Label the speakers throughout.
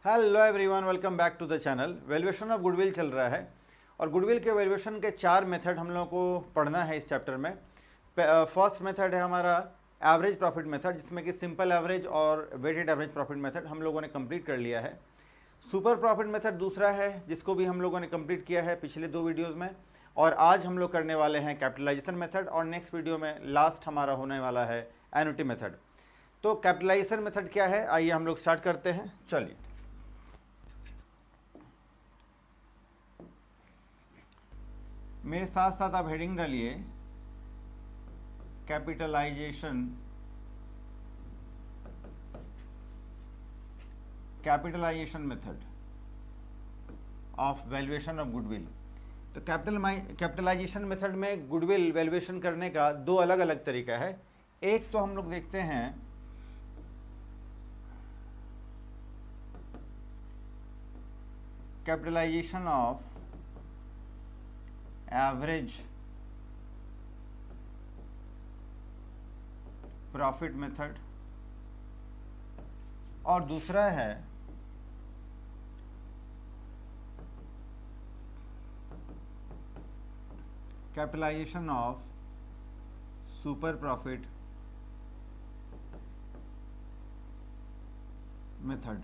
Speaker 1: Hello everyone, welcome back to the channel. Valuation of goodwill चल रहा है और गुडविल के वैल्यूएशन के 4 मेथड हम लोगों को पढ़ना है इस चैप्टर में। फर्स्ट मेथड है हमारा एवरेज प्रॉफिट मेथड, जिसमें कि सिंपल एवरेज और वेटेड एवरेज प्रॉफिट मेथड हम लोगों ने कंप्लीट कर लिया है। सुपर प्रॉफिट मेथड दूसरा है, जिसको भी हम लोगों ने कंप्लीट किया है पिछले 2 वीडियोज़ में। और आज हम लोग करने वाले हैं कैपिटलाइजेशन मेथड और नेक्स्ट वीडियो में लास्ट हमारा होने वाला है एन्युटी मेथड। तो कैपिटलाइजेशन मेथड क्या है, आइए हम लोग स्टार्ट करते हैं। चलिए, मेरे साथ साथ आप हेडिंग डालिए capitalisation method of valuation of goodwill. तो कैपिटलाइजेशन मेथड में गुडविल वैल्यूएशन करने का 2 अलग अलग तरीका है। एक तो हम लोग देखते हैं capitalisation of average profit method और दूसरा है capitalisation of super profit method.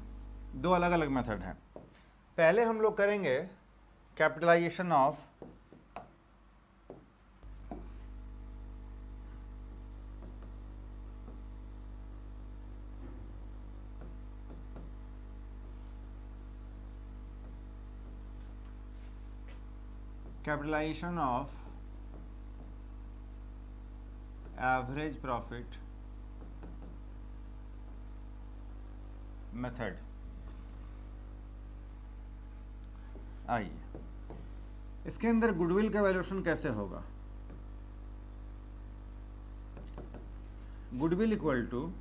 Speaker 1: 2 अलग अलग मेथड हैं। पहले हम लोग करेंगे capitalisation of average profit method. आइए, इसके अंदर गुडविल का वैल्यूएशन कैसे होगा। Goodwill equal to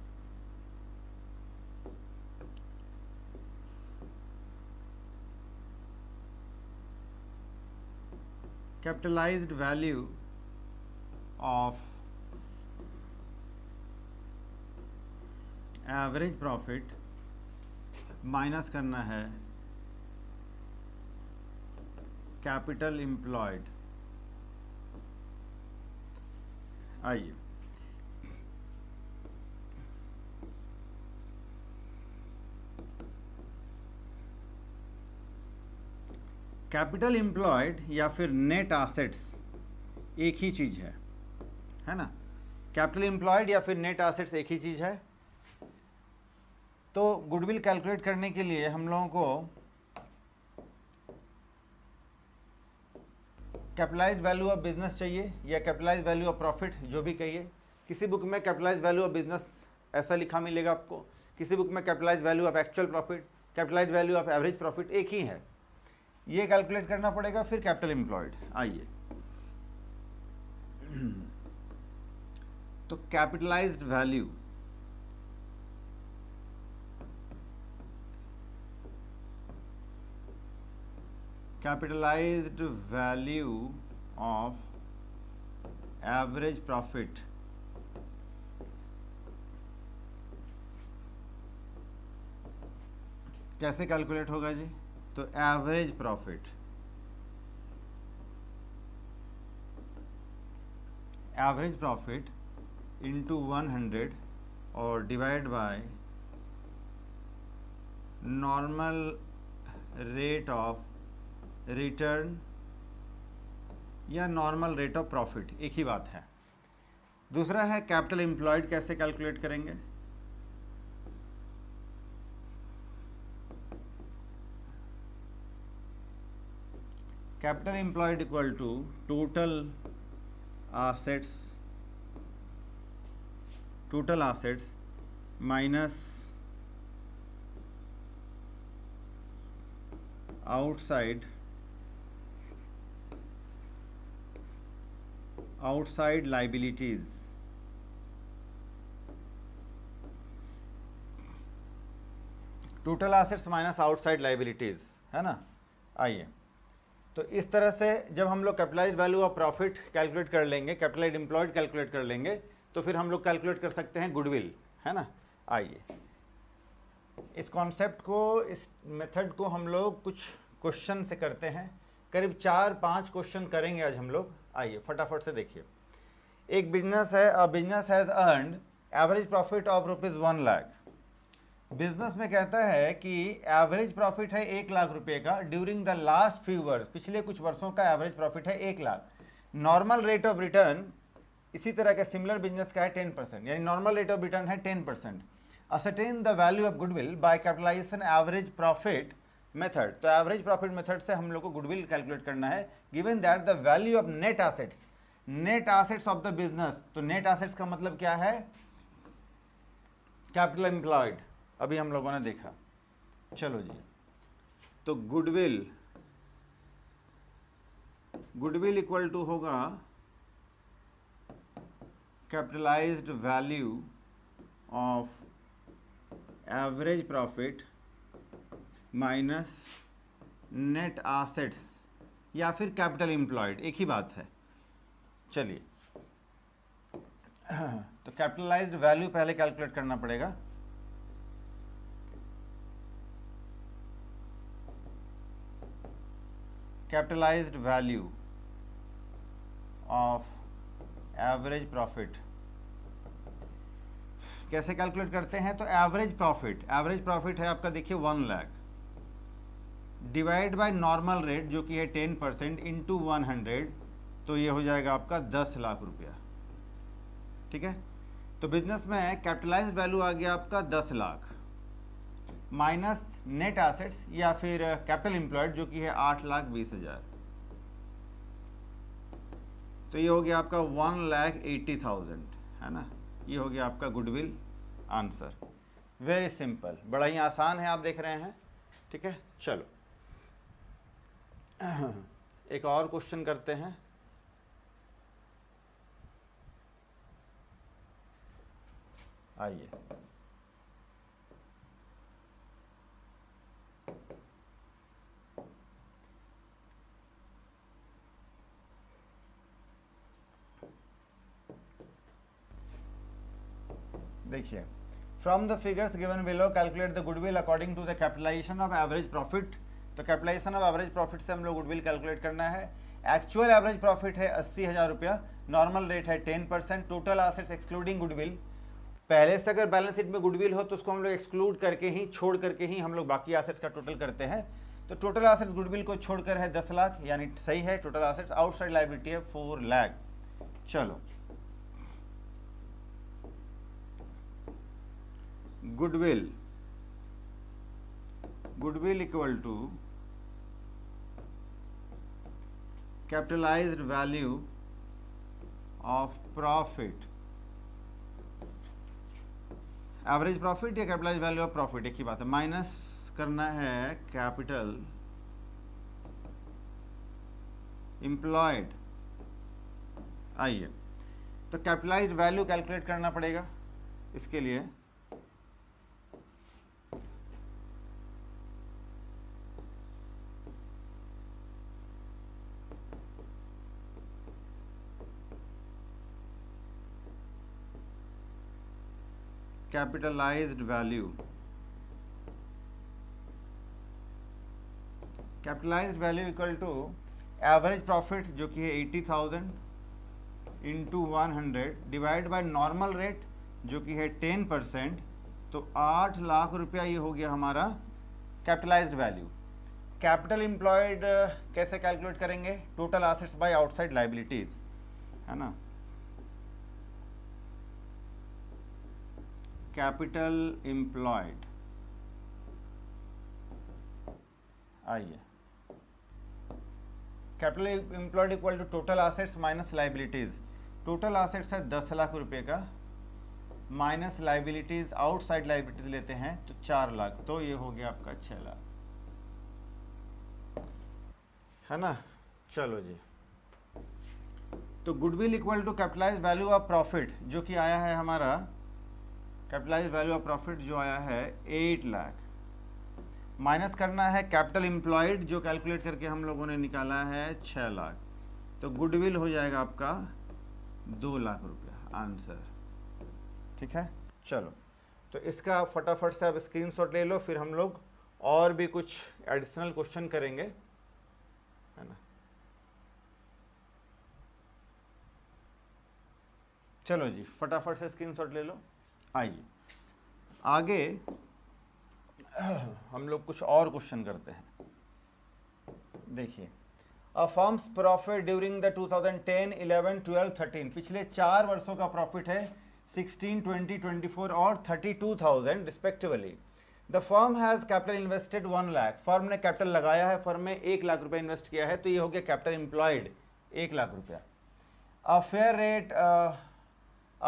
Speaker 1: capitalised value of average profit minus करना है कैपिटल एम्प्लॉयड। आइए, कैपिटल एम्प्लॉयड या फिर नेट एसेट्स एक ही चीज है ना। कैपिटल एम्प्लॉयड या फिर नेट एसेट्स एक ही चीज है। तो गुडविल कैलकुलेट करने के लिए हम लोगों को कैपिटलाइज्ड वैल्यू ऑफ बिजनेस चाहिए या कैपिटलाइज्ड वैल्यू ऑफ प्रॉफिट, जो भी कहिए। किसी बुक में कैपिटलाइज्ड वैल्यू ऑफ बिजनेस ऐसा लिखा मिलेगा आपको, किसी बुक में capitalised value of actual profit, capitalised value of average profit एक ही है। ये कैलकुलेट करना पड़ेगा। फिर कैपिटल एम्प्लॉयड। आइए, तो capitalised value of average profit कैसे कैलकुलेट होगा जी। तो एवरेज प्रॉफिट इंटू 100 और divide by normal rate of return या नॉर्मल रेट ऑफ प्रॉफिट, एक ही बात है। दूसरा है कैपिटल एम्प्लॉयड, कैसे कैलकुलेट करेंगे। Capital employed equal to total assets minus outside liabilities. Total assets minus outside liabilities, है ना। आइए, तो इस तरह से जब हम लोग capitalised value of profit calculate कर लेंगे, कैपिटलाइज्ड एम्प्लॉयड कैलकुलेट कर लेंगे, तो फिर हम लोग कैलकुलेट कर सकते हैं गुडविल, है ना। आइए, इस कॉन्सेप्ट को, इस मेथड को हम लोग कुछ क्वेश्चन से करते हैं, करीब 4-5 क्वेश्चन करेंगे आज हम लोग। आइए फटाफट से देखिए। एक बिजनेस है, a business has earned average profit of ₹1 lakh. Business में कहता है कि एवरेज प्रॉफिट है 1 लाख रुपए का during the last few years, पिछले कुछ वर्षों का एवरेज प्रॉफिट है 1 lakh. Normal rate of return इसी तरह के सिमिलर बिजनेस का है 10%, यानी नॉर्मल रेट ऑफ रिटर्न है 10%। Ascertain the value of goodwill by capitalisation average profit method. तो एवरेज प्रॉफिट मेथड से हम लोग को गुडविल कैलकुलेट करना है। Given that the value of net assets, net assets of the business. तो net assets का मतलब क्या है? कैपिटल एम्प्लॉयड, अभी हम लोगों ने देखा। चलो जी, तो गुडविल इक्वल टू होगा capitalised value of average profit minus net assets या फिर कैपिटल एम्प्लॉयड, एक ही बात है। चलिए, तो कैपिटलाइज्ड वैल्यू पहले कैलकुलेट करना पड़ेगा। Capitalised value of average profit कैसे कैलकुलेट करते हैं? तो एवरेज प्रॉफिट है आपका, देखिए 1 lakh divide by normal rate जो कि है 10% इंटू 100, तो ये हो जाएगा आपका 10 लाख रुपया। ठीक है, तो बिजनेस में कैपिटलाइज्ड वैल्यू आ गया आपका 10 लाख माइनस नेट एसेट्स या फिर कैपिटल एम्प्लॉयड जो कि है 8,20,000, तो ये हो गया आपका 1,80,000, है ना। ये हो गया आपका गुडविल आंसर। वेरी सिंपल, बड़ा ही आसान है, आप देख रहे हैं। ठीक है, चलो एक और क्वेश्चन करते हैं। आइए, देखिए, from the figures given below calculate the goodwill according to the capitalisation of average profit. तो कैपिटलाइजेशन ऑफ एवरेज प्रॉफिट से हम लोग गुडविल कैलकुलेट करना है। एक्चुअल एवरेज प्रॉफिट है 80,000 रुपया, नॉर्मल रेट है 10%, टोटल एसेट्स एक्सक्लूडिंग गुडविल। पहले से अगर बैलेंस शीट में गुडविल हो तो उसको हम लोग एक्सक्लूड करके ही, छोड़ करके ही हम लोग बाकी एसेट्स का टोटल करते हैं। तो टोटल एसेट्स गुडविल को छोड़कर है 10 लाख, यानी सही है। टोटल एसेट्स आउटसाइड लायबिलिटी है 4 लाख। चलो, goodwill equal to capitalised value of profit, average profit या कैपिटलाइज्ड वैल्यू ऑफ प्रॉफिट, एक ही बात है। माइनस करना है कैपिटल एम्प्लॉयड। आइए, तो कैपिटलाइज्ड वैल्यू कैलकुलेट करना पड़ेगा। इसके लिए capitalised value equal to average profit जो कि है 80,000 into 100 divide by normal rate जो कि है 10%, तो 8 लाख रुपया ये हो गया हमारा कैपिटलाइज्ड वैल्यू। कैपिटल एम्प्लॉयड कैसे कैलकुलेट करेंगे? Total assets by outside liabilities, है ना। कैपिटल एम्प्लॉयड, आइए, capital employed equal to total assets minus liabilities. Total assets है 10 लाख रुपए का, माइनस लायबिलिटीज, आउटसाइड लायबिलिटीज लेते हैं तो 4 लाख, तो ये हो गया आपका 6 लाख, है ना। चलो जी, तो goodwill equal to capitalised value of profit जो कि आया है हमारा, कैपिटलाइज्ड वैल्यू ऑफ प्रॉफिट जो आया है 8 लाख, माइनस करना है कैपिटल एम्प्लॉयड जो कैलकुलेट करके हम लोगों ने निकाला है 6 लाख, तो गुडविल हो जाएगा आपका 2 लाख रुपया आंसर। ठीक है, चलो तो इसका फटाफट से आप स्क्रीनशॉट ले लो, फिर हम लोग और भी कुछ एडिशनल क्वेश्चन करेंगे, है ना। चलो जी, फटाफट से स्क्रीनशॉट ले लो। आइए आगे हम लोग कुछ और क्वेश्चन करते हैं। देखिए, अ फर्म्स प्रॉफिट ड्यूरिंग द 2010, 11, 12, 13, पिछले 4 वर्षों का प्रॉफिट है 16, 20, 24 और 32,000 respectively. The firm has capital invested 1 lakh, firm ने कैपिटल लगाया है, फर्म में 1 लाख रुपए इन्वेस्ट किया है, तो ये हो गया कैपिटल एम्प्लॉयड 1 लाख रुपया। A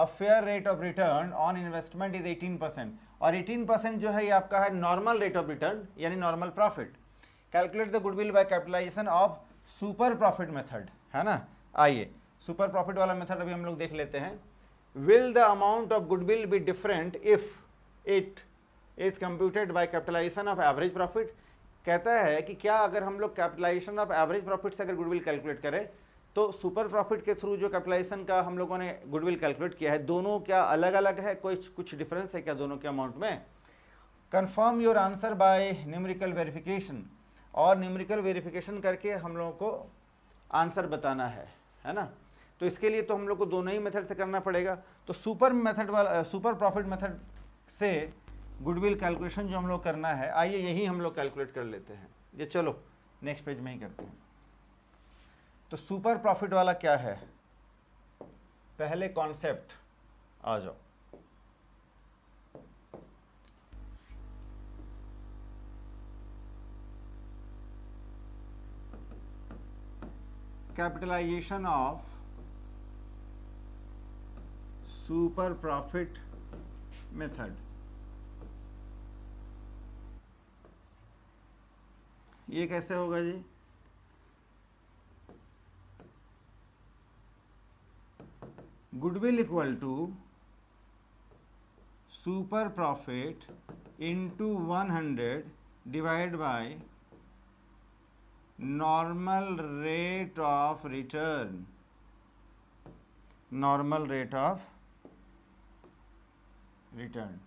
Speaker 1: fair rate of return on investment is 18%, और 18% जो है ये आपका है नॉर्मल रेट ऑफ रिटर्न यानी normal profit. Calculate the goodwill by capitalisation of super profit method, है ना। आइए सुपर प्रॉफिट वाला मेथड अभी हम लोग देख लेते हैं। Will the amount of goodwill be different if it is computed by capitalisation of average profit. कहता है कि क्या अगर हम लोग कैपिटलाइजेशन ऑफ एवरेज प्रॉफिट से अगर गुडविल कैलकुलेट करें तो सुपर प्रॉफिट के थ्रू जो कैपिटलाइजेशन का हम लोगों ने गुडविल कैलकुलेट किया है, दोनों क्या अलग अलग है, कुछ डिफरेंस है क्या दोनों के अमाउंट में। Confirm your answer by numerical verification, और न्यूमेरिकल वेरिफिकेशन करके हम लोगों को आंसर बताना है ना। तो इसके लिए तो हम लोग को दोनों ही मेथड से करना पड़ेगा। तो सुपर प्रॉफिट मेथड से गुडविल कैलकुलेशन जो हम लोग करना है, आइए यही हम लोग कैलकुलेट कर लेते हैं। ये चलो नेक्स्ट पेज में ही करते हैं। तो सुपर प्रॉफिट वाला क्या है, पहले कॉन्सेप्ट आ जाओ। Capitalisation of super profit method, ये कैसे होगा जी। Goodwill equal to super profit into 100 divide by normal rate of return, normal rate of return,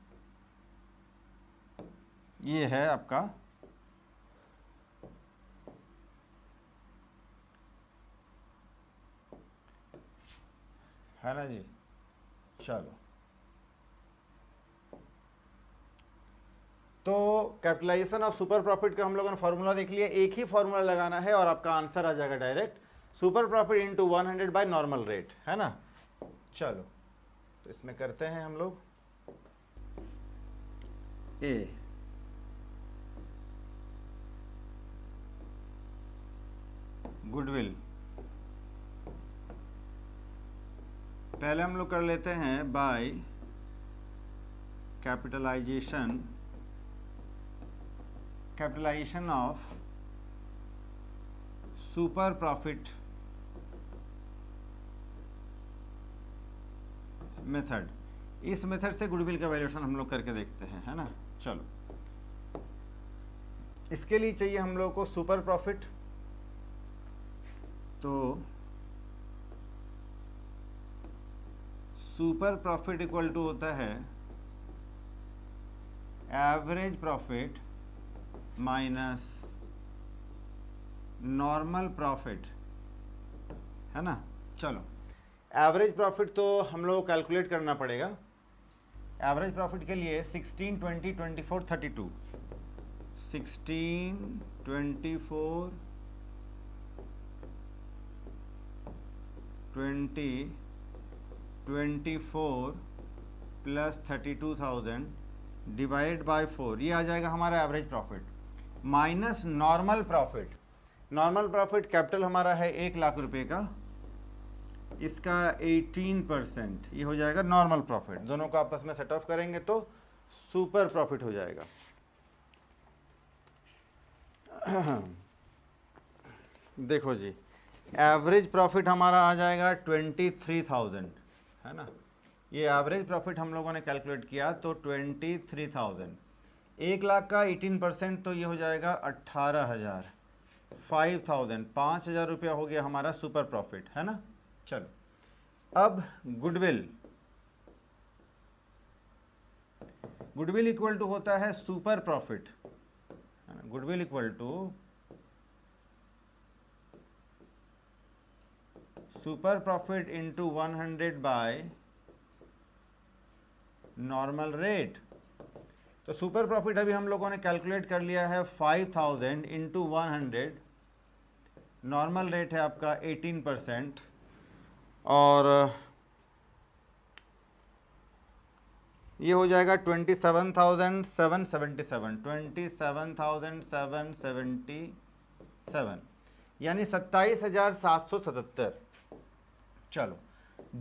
Speaker 1: ये है आपका है ना जी। चलो, तो कैपिटलाइजेशन ऑफ सुपर प्रॉफिट का हम लोगों ने फॉर्मूला देख लिया, एक ही फॉर्मूला लगाना है और आपका आंसर आ जाएगा direct, super profit into 100 by normal rate, है ना। चलो तो इसमें करते हैं हम लोग ए, गुडविल पहले हम लोग कर लेते हैं by capitalisation of super profit method. इस मेथड से गुडविल का वैल्यूएशन हम लोग करके देखते हैं, है ना। चलो, इसके लिए चाहिए हम लोग को सुपर प्रॉफिट, तो सुपर प्रॉफिट इक्वल टू होता है average profit minus normal profit, है ना। चलो, एवरेज प्रॉफिट तो हम लोग को कैलकुलेट करना पड़ेगा। एवरेज प्रॉफिट के लिए 16, 20, 24, 32, 16, 24, 20, 24 प्लस 32,000 डिवाइड बाय 4, ये आ जाएगा हमारा average profit minus normal profit. Normal profit capital हमारा है 1 लाख रुपए का, इसका 18% ये हो जाएगा नॉर्मल प्रॉफिट। दोनों को आपस में सेट ऑफ करेंगे तो सुपर प्रॉफिट हो जाएगा। देखो जी, एवरेज प्रॉफिट हमारा आ जाएगा 23,000, है ना। ये एवरेज प्रॉफिट हम लोगों ने कैलकुलेट किया तो 23,000, 1 लाख का 18% तो ये हो जाएगा 18,000, 5,000, 5,000 रुपया हो गया हमारा सुपर प्रॉफिट, है ना। चलो, अब गुडविल गुडविल इक्वल टू होता है super profit, goodwill equal to super profit into 100 by normal rate. तो सुपर प्रॉफिट अभी हम लोगों ने कैलकुलेट कर लिया है 5000 इंटू 100, नॉर्मल रेट है आपका 18%, और ये हो जाएगा 27,777 यानी 27,777। चलो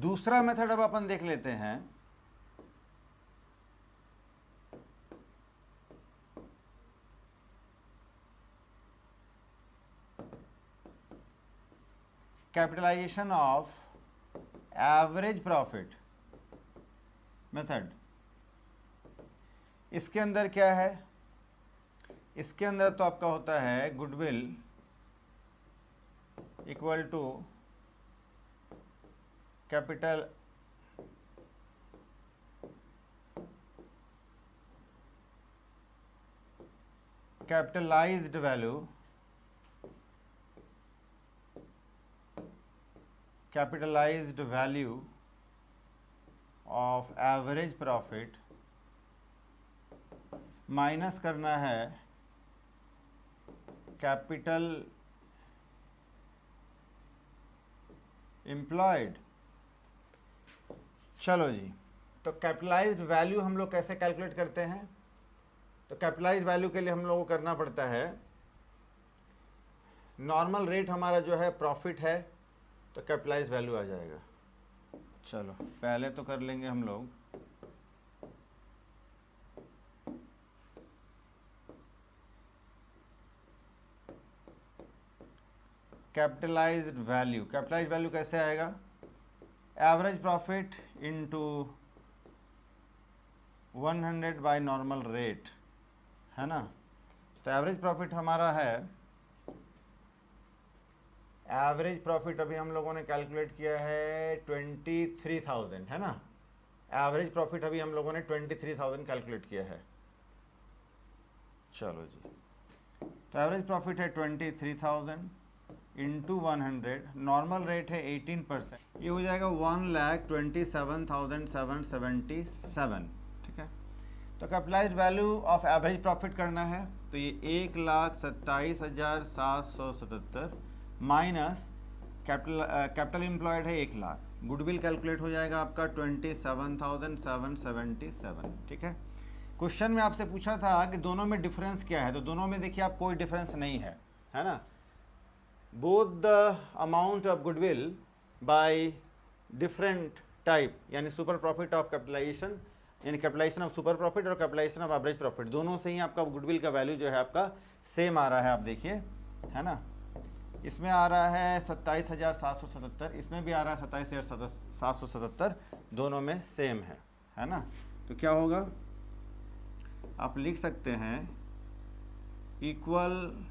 Speaker 1: दूसरा मेथड अब अपन देख लेते हैं। Capitalisation of average profit method. इसके अंदर क्या है, इसके अंदर तो आपका होता है goodwill equal to capitalised value, capitalised value of average profit minus करना है कैपिटल एम्प्लॉयड। चलो जी, तो कैपिटलाइज्ड वैल्यू हम लोग कैसे कैलकुलेट करते हैं? तो कैपिटलाइज्ड वैल्यू के लिए हम लोगों को करना पड़ता है, नॉर्मल रेट हमारा जो है प्रॉफिट है, तो कैपिटलाइज्ड वैल्यू आ जाएगा। चलो पहले तो कर लेंगे हम लोग कैपिटलाइज्ड वैल्यू। कैपिटलाइज्ड वैल्यू कैसे आएगा? Average profit into 100 by normal rate, है ना। तो एवरेज प्रॉफिट हमारा है, एवरेज प्रॉफिट अभी हम लोगों ने कैलकुलेट किया है 23,000, है ना। एवरेज प्रॉफिट अभी हम लोगों ने 23,000 कैलकुलेट किया है। चलो जी, तो एवरेज प्रॉफिट है 23,000 इंटू 100, नॉर्मल रेट है 18%, ये हो जाएगा 1,27,777, ठीक है। तो capitalised value of average profit करना है, तो ये 1,27,777 माइनस कैपिटल एम्प्लॉयड है 1,00,000, गुडविल कैलकुलेट हो जाएगा आपका 27,777, ठीक है। क्वेश्चन में आपसे पूछा था कि दोनों में डिफरेंस क्या है, तो दोनों में देखिए आप कोई डिफरेंस नहीं है, है ना। Both the amount of goodwill by different type, यानी सुपर प्रॉफिट ऑफ कैपिटलाइजेशन, यानी कैपिटलाइजेशन ऑफ सुपर प्रॉफिट और कैपिटलाइजेशन ऑफ एवरेज प्रॉफिट, दोनों से ही आपका गुडविल का वैल्यू जो है आपका सेम आ रहा है। आप देखिए, है ना, इसमें आ रहा है 27,777, इसमें भी आ रहा है 27,777, दोनों में सेम है ना। तो क्या होगा, आप लिख सकते हैं equal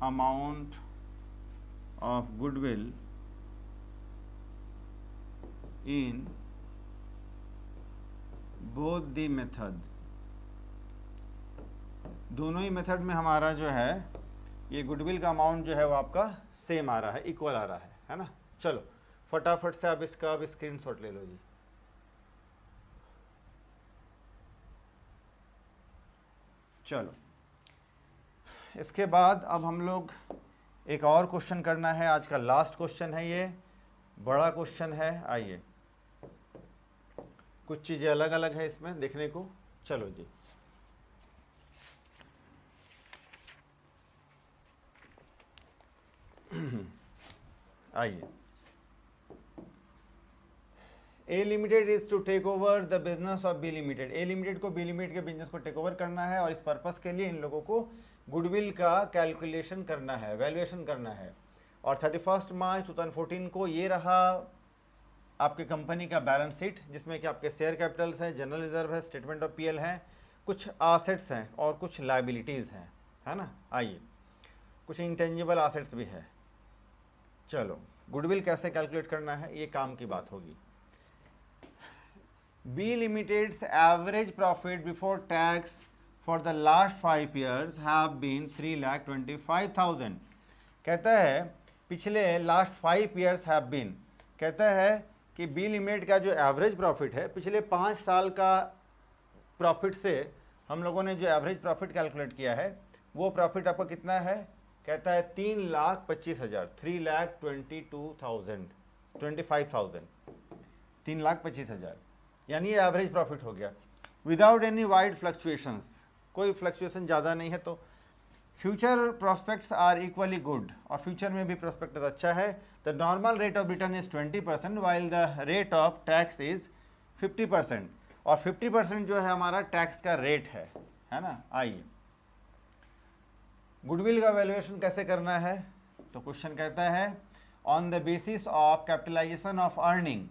Speaker 1: amount of goodwill in both the method. दोनों ही मेथड में हमारा जो है ये गुडविल का अमाउंट जो है वो आपका सेम आ रहा है, इक्वल आ रहा है ना। चलो फटाफट से आप इसका अब स्क्रीनशॉट ले लो जी। चलो इसके बाद अब हम लोग एक और क्वेश्चन करना है, आज का लास्ट क्वेश्चन है, ये बड़ा क्वेश्चन है। आइए, कुछ चीज़ें अलग अलग है इसमें देखने को। चलो जी, आइए। A limited is to take over the business of B limited. A limited को बी लिमिटेड के बिजनेस को टेक ओवर करना है, और इस पर्पस के लिए इन लोगों को गुडविल का कैलकुलेशन करना है, वैल्यूएशन करना है। और 31 मार्च 2014 को ये रहा आपके कंपनी का बैलेंस शीट, जिसमें कि आपके शेयर कैपिटल्स हैं, जनरल रिजर्व है, स्टेटमेंट ऑफ पीएल है, कुछ एसेट्स हैं और कुछ लायबिलिटीज़ हैं, है ना। आइए, कुछ इंटेंजिबल एसेट्स भी है। चलो गुडविल कैसे कैलकुलेट करना है, ये काम की बात होगी। B Limited's average profit before tax for the last 5 years have been 3,25,000। कहता है पिछले लास्ट 5 years हैव बीन, कहता है कि बी लिमिटेड का जो एवरेज प्रॉफिट है पिछले 5 साल का प्रॉफिट से हम लोगों ने जो एवरेज प्रॉफिट कैलकुलेट किया है वो प्रॉफिट आपका कितना है, कहता है 3,25,000, 3,22,000, 25,000, 3,25,000, यानी ये एवरेज प्रॉफिट हो गया विदाउट एनी वाइड फ्लक्चुएशंस, कोई फ्लक्चुएशन ज़्यादा नहीं है। तो future prospects are equally good, और फ्यूचर में भी प्रॉस्पेक्ट अच्छा है। The normal rate of return is 20% while the rate of tax is 50%, और 50% जो है हमारा टैक्स का रेट है ना। आइए गुडविल का वैल्यूएशन कैसे करना है, तो क्वेश्चन कहता है on the basis of capitalisation of earning.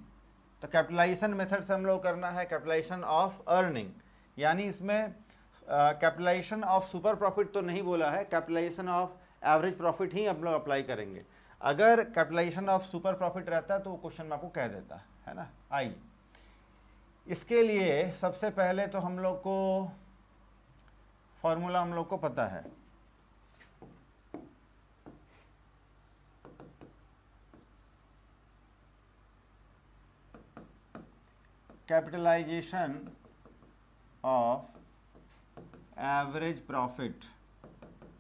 Speaker 1: तो कैपिटलाइजेशन मेथड से हम लोग करना है कैपिटलाइजेशन ऑफ अर्निंग, यानी इसमें कैपिटलाइजेशन ऑफ सुपर प्रॉफिट तो नहीं बोला है, कैपिटलाइजेशन ऑफ एवरेज प्रॉफिट ही हम लोग अप्लाई करेंगे। अगर कैपिटलाइजेशन ऑफ सुपर प्रॉफिट रहता है तो वो क्वेश्चन में आपको कह देता है ना। आइए इसके लिए सबसे पहले तो हम लोग को फॉर्मूला हम लोग को पता है, capitalisation of average profit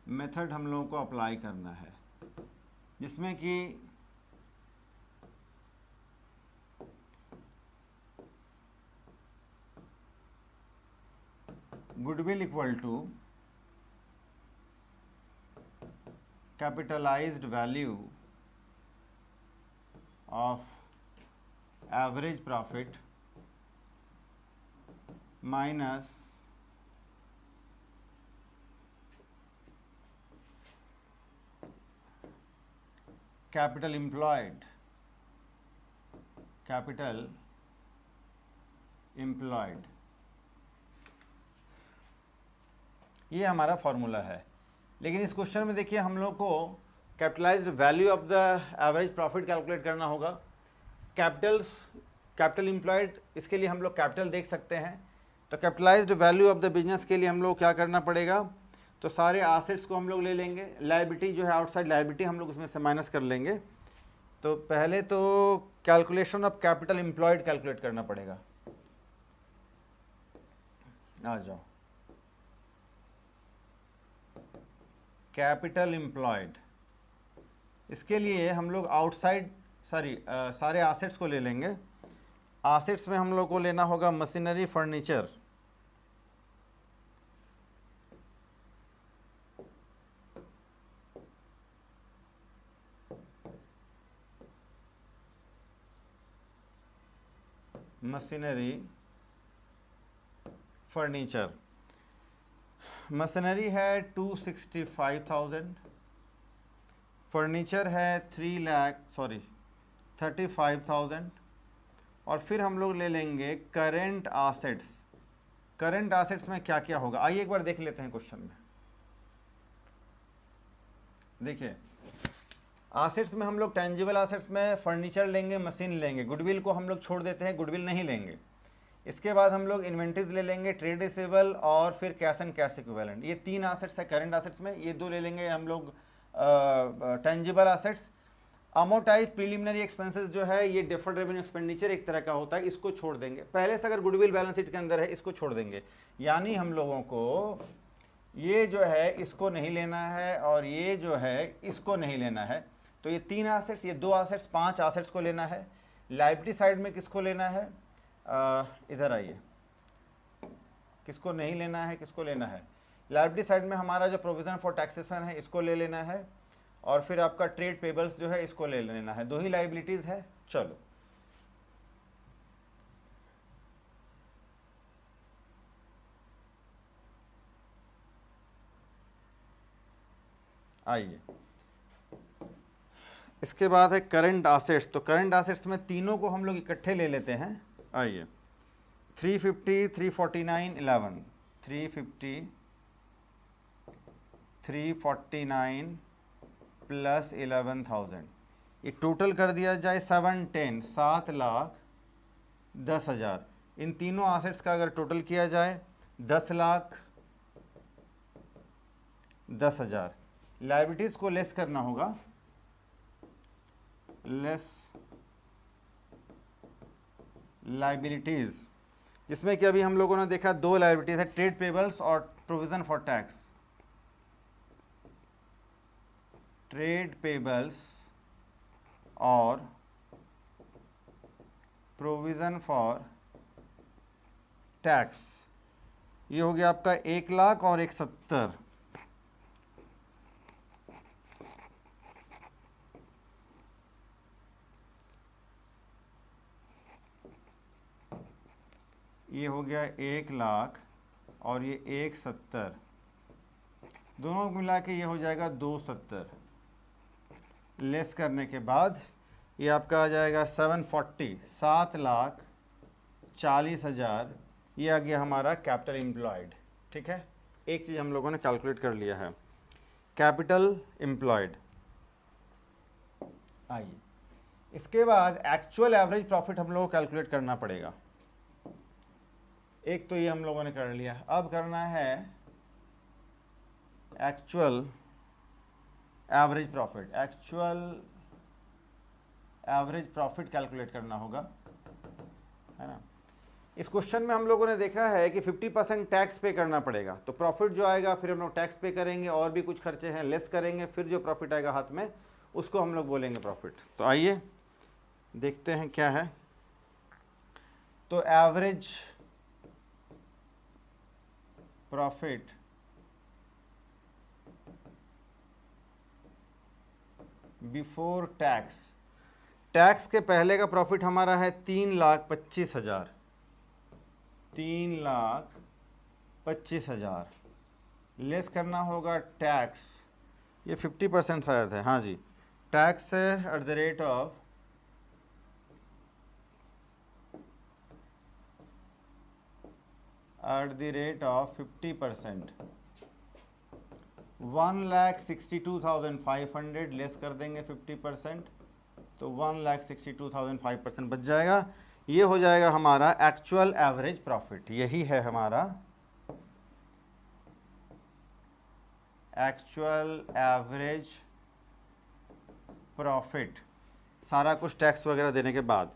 Speaker 1: method हम लोगों को अप्लाई करना है, जिसमें कि goodwill equal to capitalised value of average profit minus capital employed, capital employed, ये हमारा फॉर्मूला है। लेकिन इस क्वेश्चन में देखिए हम लोग को capitalised value of the average profit calculate करना होगा। कैपिटल एम्प्लॉयड, इसके लिए हम लोग कैपिटल देख सकते हैं। तो capitalised value of the business के लिए हम लोग क्या करना पड़ेगा, तो सारे एसेट्स को हम लोग ले लेंगे, लायबिलिटी जो है आउटसाइड लायबिलिटी हम लोग उसमें से माइनस कर लेंगे। तो पहले तो calculation of capital employed calculate करना पड़ेगा। आ जाओ, कैपिटल एम्प्लॉयड, इसके लिए हम लोग आउटसाइड सारे एसेट्स को ले लेंगे। एसेट्स में हम लोग को लेना होगा machinery, furniture, machinery, furniture. Machinery है 265,000, फर्नीचर है 35,000, और फिर हम लोग ले लेंगे करेंट एसेट्स। करेंट एसेट्स में क्या क्या होगा, आइए एक बार देख लेते हैं क्वेश्चन में। देखिए एसेट्स में हम लोग टेंजिबल एसेट्स में फर्नीचर लेंगे, मशीन लेंगे, गुडविल को हम लोग छोड़ देते हैं, गुडविल नहीं लेंगे। इसके बाद हम लोग इन्वेंट्रीज ले लेंगे, ट्रेड रिसीवेबल, और फिर कैश एंड कैश इक्विवेलेंट। ये 3 एसेट्स है करेंट एसेट्स में, ये 2 ले लेंगे हम लोग tangible assets. Amortise preliminary expenses जो है ये डिफर्ड रेवेन्यू एक्सपेंडिचर एक तरह का होता है, इसको छोड़ देंगे। पहले से अगर गुडविल बैलेंस शीट के अंदर है इसको छोड़ देंगे, यानी हम लोगों को ये जो है इसको नहीं लेना है और ये जो है इसको नहीं लेना है। तो ये 3 एसेट्स, ये 2 एसेट्स, 5 एसेट्स को लेना है। लायबिलिटी साइड में किसको लेना है, इधर आइए, किसको नहीं लेना है, किसको लेना है, लायबिलिटी साइड में हमारा जो प्रोविजन फॉर टैक्सेशन है इसको ले लेना है, और फिर आपका ट्रेड पेबल्स जो है इसको ले लेना है। 2 ही लायबिलिटीज है। चलो आइए, इसके बाद है करंट एसेट्स। तो करंट एसेट्स में तीनों को हम लोग इकट्ठे ले लेते हैं। आइए 350, 349, 11, 350, 349 प्लस 11,000, ये टोटल कर दिया जाए 710, 7,10,000। इन तीनों एसेट्स का अगर टोटल किया जाए 10,10,000। लायबिलिटीज को लेस करना होगा, लेस लायबिलिटीज, जिसमें कि अभी हम लोगों ने देखा दो लायबिलिटीज है, ट्रेड पेबल्स और provision for tax. Trade payables और प्रोविजन फॉर टैक्स, ये हो गया आपका 1,00,000 और 1,70,000। ये हो गया 1,00,000 और ये 1,70,000, दोनों को मिला के ये हो जाएगा 2,70,000। लेस करने के बाद ये आपका आ जाएगा 740, 7,40,000। ये आ गया हमारा कैपिटल एम्प्लॉयड। ठीक है, एक चीज़ हम लोगों ने कैलकुलेट कर लिया है, कैपिटल एम्प्लॉयड। आइए, इसके बाद एक्चुअल एवरेज प्रॉफिट हम लोगों को कैलकुलेट करना पड़ेगा। एक तो ये हम लोगों ने कर लिया, अब करना है actual average profit. Actual average profit calculate करना होगा, है ना। इस क्वेश्चन में हम लोगों ने देखा है कि 50% टैक्स पे करना पड़ेगा, तो प्रॉफिट जो आएगा फिर हम लोग टैक्स पे करेंगे, और भी कुछ खर्चे हैं लेस करेंगे, फिर जो प्रॉफिट आएगा हाथ में उसको हम लोग बोलेंगे प्रॉफिट। तो आइए देखते हैं क्या है। तो average profit before tax, tax के पहले का प्रॉफिट हमारा है 3,25,000। 3,25,000 लेस करना होगा टैक्स, ये 50% शायद है, हाँ जी, टैक्स है at the rate of 50%। 1,62,500 less कर देंगे 50%, तो 1,62,500 बच जाएगा। ये हो जाएगा हमारा एक्चुअल एवरेज प्रॉफिट, यही है हमारा एक्चुअल एवरेज प्रॉफिट, सारा कुछ टैक्स वगैरह देने के बाद।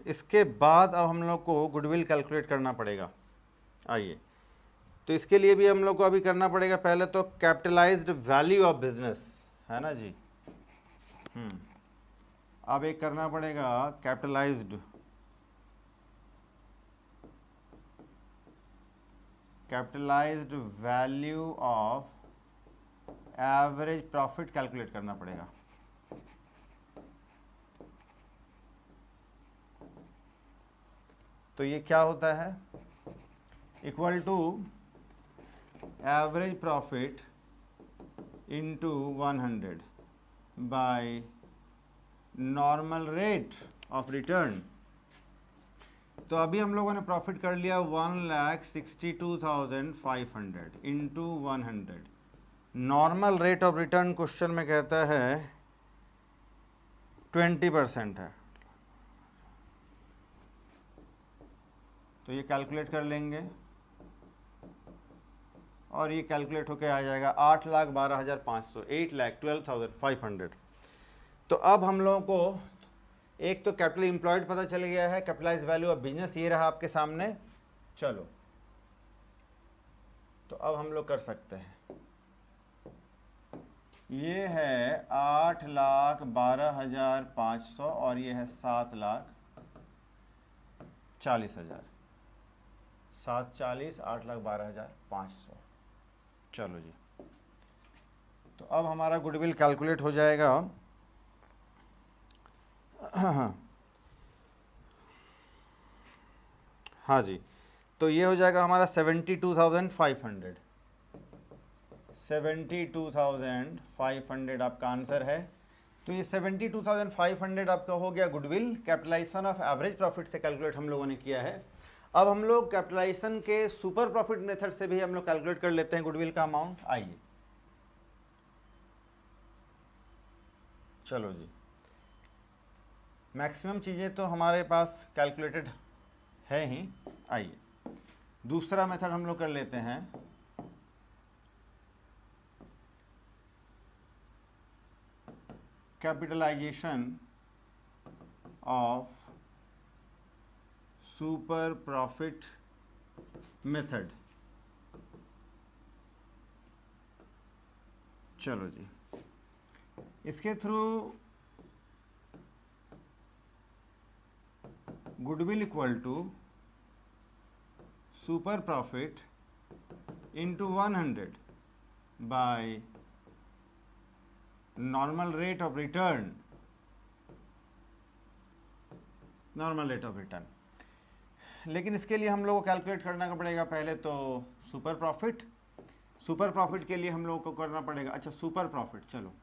Speaker 1: इसके बाद अब हम लोग को गुडविल कैलकुलेट करना पड़ेगा। आइए, तो इसके लिए भी हम लोग को अभी करना पड़ेगा, पहले तो कैपिटलाइज्ड वैल्यू ऑफ बिजनेस, है ना जी। अब एक करना पड़ेगा capitalised value of average profit calculate करना पड़ेगा। तो ये क्या होता है, equal to average profit into 100 by normal rate of return. तो अभी हम लोगों ने प्रॉफिट कर लिया 1,62,500 into 100। Normal rate of return question में कहता है 20% है, तो ये कैलकुलेट कर लेंगे और ये कैलकुलेट होकर आ जाएगा 8,12,500, 8,12,500। तो अब हम लोगों को एक तो कैपिटल एम्प्लॉयड पता चल गया है, कैपिटलाइज्ड वैल्यू ऑफ बिजनेस ये रहा आपके सामने। चलो, तो अब हम लोग कर सकते हैं, ये है 8,12,500 और ये है 7,40,000। 7,40, 8,12,500। चलो जी, तो अब हमारा गुडविल कैलकुलेट हो जाएगा। हाँ जी, तो ये हो जाएगा हमारा 72,500। 72,500 आपका आंसर है। तो ये 72,500 आपका हो गया goodwill. Capitalisation of average profit से कैलकुलेट हम लोगों ने किया है। अब हम लोग कैपिटलाइजेशन के सुपर प्रॉफिट मेथड से भी हम लोग कैलकुलेट कर लेते हैं गुडविल का अमाउंट। आइए, चलो जी, मैक्सिमम चीज़ें तो हमारे पास कैलकुलेटेड है ही। आइए दूसरा मेथड हम लोग कर लेते हैं, capitalisation of super profit method. चलो जी, इसके through goodwill equal to super profit into 100 by normal rate of return, normal rate of return. लेकिन इसके लिए हम लोगों को कैलकुलेट करना पड़ेगा पहले तो सुपर प्रॉफिट। सुपर प्रॉफिट के लिए हम लोगों को करना पड़ेगा, अच्छा सुपर प्रॉफिट, चलो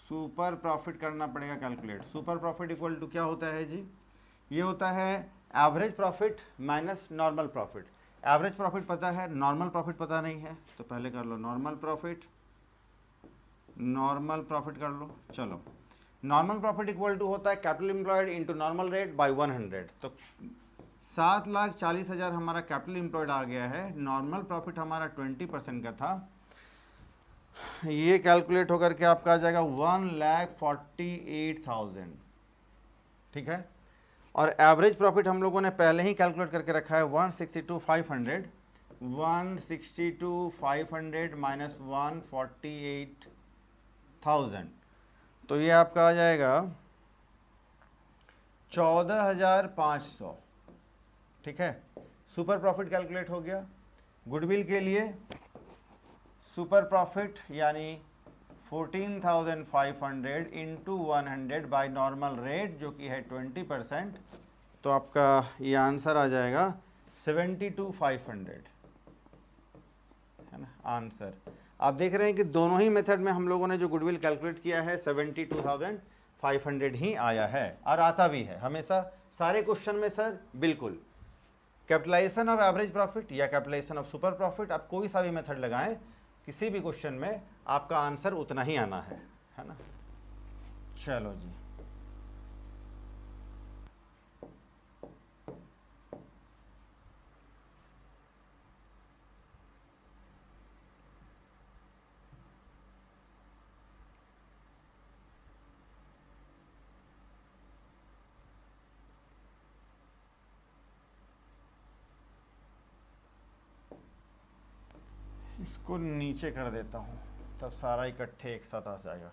Speaker 1: सुपर प्रॉफिट करना पड़ेगा calculate. Super profit equal to क्या होता है जी, ये होता है average profit minus normal profit. Average profit पता है, नॉर्मल प्रॉफिट पता नहीं है, तो पहले कर लो नॉर्मल प्रॉफिट, नॉर्मल प्रॉफिट कर लो। चलो नॉर्मल प्रॉफिट इक्वल टू होता है capital employed into normal rate by 100। तो 7,40,000 हमारा कैपिटल एम्प्लॉयड आ गया है, नॉर्मल प्रॉफिट हमारा 20% का था, ये कैलकुलेट होकर के आपका आ जाएगा 1,48,000, ठीक है। और एवरेज प्रॉफिट हम लोगों ने पहले ही कैलकुलेट करके रखा है 162,500, 162,500 माइनस 148,000, तो ये आपका आ जाएगा 14,500, ठीक है। सुपर प्रॉफिट कैलकुलेट हो गया। गुडविल के लिए सुपर प्रॉफिट यानी 14,500 इंटू 100 बाई नॉर्मल रेट जो कि है 20%, तो आपका ये आंसर आ जाएगा 72,500, है ना आंसर। आप देख रहे हैं कि दोनों ही मेथड में हम लोगों ने जो गुडविल कैलकुलेट किया है 72,500 ही आया है, और आता भी है हमेशा सारे क्वेश्चन में सर। बिल्कुल कैपिटलाइजेशन ऑफ एवरेज प्रॉफिट या कैपिटलाइजेशन ऑफ सुपर प्रॉफिट, आप कोई सा भी मेथड लगाएं, किसी भी क्वेश्चन में आपका आंसर उतना ही आना है ना। चलो जी, इसको नीचे कर देता हूँ, तब सारा इकट्ठे एक साथ आ जाएगा।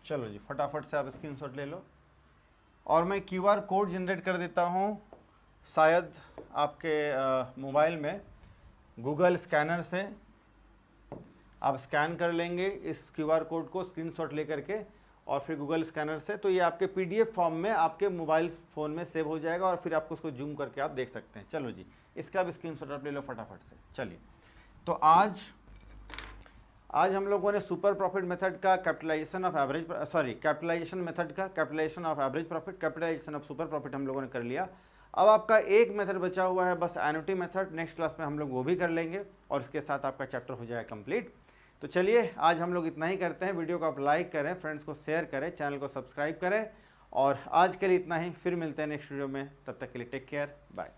Speaker 1: चलो जी, फटाफट से आप स्क्रीनशॉट ले लो, और मैं क्यूआर कोड जनरेट कर देता हूँ। शायद आपके मोबाइल में गूगल स्कैनर से आप स्कैन कर लेंगे इस क्यूआर कोड को स्क्रीनशॉट लेकर के, और फिर गूगल स्कैनर से तो ये आपके पीडीएफ फॉर्म में आपके मोबाइल फ़ोन में सेव हो जाएगा, और फिर आपको उसको जूम करके आप देख सकते हैं। चलो जी, इसका भी स्क्रीनशॉट आप ले लो फटाफट से। चलिए, तो आज हम लोगों ने सुपर प्रॉफिट मेथड का capitalisation of average, capitalisation method का capitalisation of average profit, capitalisation of super profit हम लोगों ने कर लिया। अब आपका एक मेथड बचा हुआ है बस, एन्युटी मेथड। नेक्स्ट क्लास में हम लोग वो भी कर लेंगे, और इसके साथ आपका चैप्टर हो जाएगा कंप्लीट। तो चलिए, आज हम लोग इतना ही करते हैं। वीडियो को आप लाइक करें, फ्रेंड्स को शेयर करें, चैनल को सब्सक्राइब करें, और आज के लिए इतना ही। फिर मिलते हैं नेक्स्ट वीडियो में, तब तक के लिए टेक केयर, बाय।